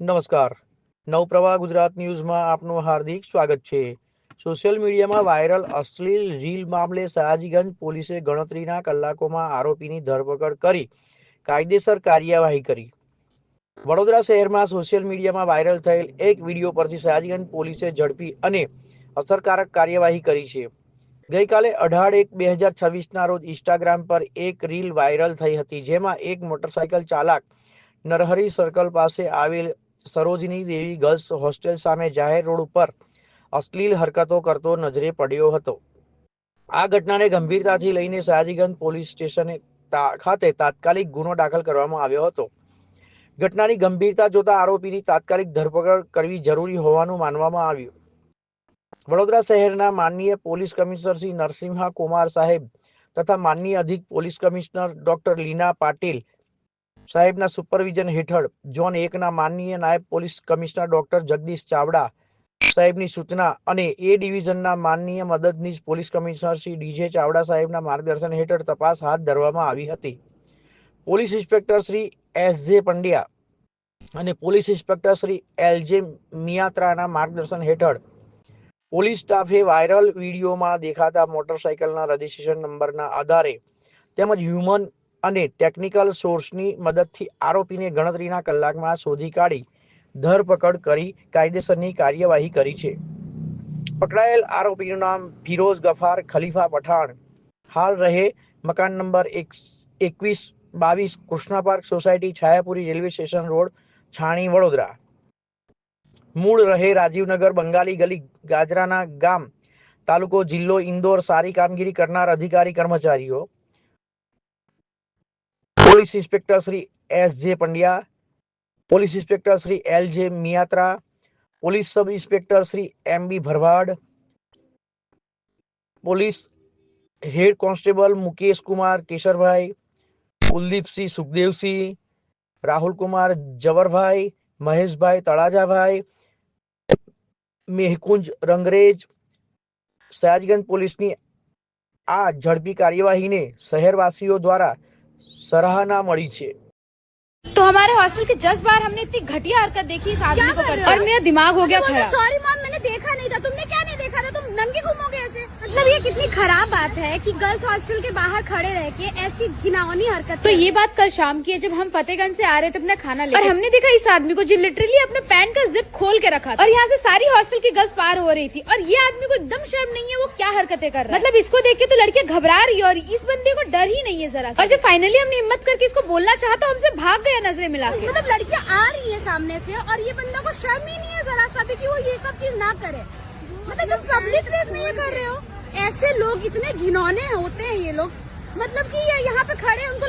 નમસ્કાર. નવપ્રવાહ ગુજરાત ન્યૂઝમાં આપનું હાર્દિક સ્વાગત છે. સોશિયલ મીડિયામાં વાયરલ અશ્લીલ રીલ મામલે સયાજીગંજ પોલીસે ગણતરીના કલાકોમાં આરોપીની ધરપકડ કરી કાયદેસર કાર્યવાહી કરી. વડોદરા શહેરમાં સોશિયલ મીડિયામાં વાયરલ થયેલ એક વિડીયો પરથી સયાજીગંજ પોલીસે ઝડપી અને અસરકારક કાર્યવાહી કરી છે. ગઈકાલે 18/1/2026ના રોજ ઇન્સ્ટાગ્રામ પર એક રીલ વાયરલ થઈ હતી, જેમાં એક મોટરસાયકલ ચાલક નરહરી સર્કલ પાસે આવેલ સરોજની દેવી ગર્લ્સ હોસ્ટેલ સામે જાહેર રોડ ઉપર અશ્લીલ હરકતો કરતો નજરે પડ્યો હતો. આ ઘટનાને ગંભીરતાથી લઈને સયાજીગંજ પોલીસ સ્ટેશન ખાતે તાત્કાલિક ગુનો દાખલ કરવામાં આવ્યો હતો. ઘટનાની ગંભીરતા જોતા આરોપીની તાત્કાલિક ધરપકડ કરવી જરૂરી હોવાનું માનવામાં આવ્યું. વડોદરા શહેરના માનનીય પોલીસ કમિશનર શ્રી નરસિંહા કુમાર સાહેબ તથા માનનીય અધિક police commissioner doctor Leena Patil સાહેબના સુપરવિઝન હેઠળ ઝોન 1ના માનનીય નાયબ police commissioner doctor Jagdish Chavda સાહેબની સૂચના અને એ ડિવિઝનના માનનીય મદદનીશ police commissioner Shri DJ Chavda સાહેબના માર્ગદર્શન હેઠળ તપાસ હાથ ધરવામાં આવી હતી. Police inspector Shri SJ. Pandya અને પોલીસ ઇન્સ્પેક્ટર શ્રી એલ.જે. મિયાત્રાના માર્ગદર્શન હેઠળ પોલીસ સ્ટાફે વાયરલ વિડીયોમાં દેખાતા મોટરસાયકલના રજિસ્ટ્રેશન નંબરના આધારે તેમજ હ્યુમન અને ટેકનિકલ સોર્સની મદદથી આરોપીને ગણતરીના કલાકમાં શોધી કાઢી ધરપકડ કરી કાયદેસરની કાર્યવાહી કરી છે. પકડાયેલ આરોપીનું નામ ફિરોઝ ગફાર ખલીફા પઠાણ, હાલ રહે મકાન number 21-22 Krishna park society, Chhayapuri, railway station road, Chhani, Vadodara. મૂળ રહે રાજીવનગર, બંગાળી ગલી, ગાજરાના ગામ, તાલુકો જિલ્લો ઇન્દોર. સારી કામગીરી કરનાર અધિકારી કર્મચારીઓ: police inspector Shri SJ. Pandya, police inspector Shri LJ. Miyatra, police sub inspector Shri MB. Bharwad, police head constable Mukesh Kumar Kesharbhai, Kuldeepsinh Sukhdevsinh, Rahul Kumar Javarbhai, Maheshbhai Talajabhai, Mehkunj Rangrez. Sayajiganj પોલીસની આ ઝડપી કાર્યવાહીને શહેરવાસીઓ દ્વારા सराहना मળી છે. तो हमारे हॉस्टल के जस्ट बार हमने इतनी घटिया हरकत देखी इस आदमी को करते, और मेरा दिमाग हो गया खराब। सॉरी मैम, मैंने देखा नहीं था। तुमने क्या नहीं देखा था? तुम नंगे घूमोगे ऐसे? मतलब ये कितनी खराब बात है कि गर्ल्स हॉस्टल के बाहर खड़े रह के ऐसी घिनौनी हरकत। तो ये बात कल शाम की है, जब हम फतेहगंज से आ रहे थे अपना खाना लेकर, और हमने देखा इस आदमी को जो लिटरली अपने पैंट का जिप खोल के रखा था और यहाँ से सारी हॉस्टल की गर्ल्स पार हो रही थी, और ये आदमी को एकदम शर्म नहीं है वो क्या हरकतें कर रहा है। मतलब इसको देख के तो लड़कियां घबरा रही है और इस बंदे को डर ही नहीं है जरा। और जब फाइनली हमने हिम्मत करके इसको बोलना चाहा तो हमसे भाग गया नजरें मिला के। मतलब लड़कियां आ रही है सामने से और ये बंदा को शर्म ही नहीं है जरा सा भी कि वो ये सब चीज ना करे। मतलब तुम पब्लिक प्लेस में ये कर रहे हो। ऐसे लोग इतने घिनौने होते हैं ये लोग, मतलब कि ये यहाँ पे खड़े उनको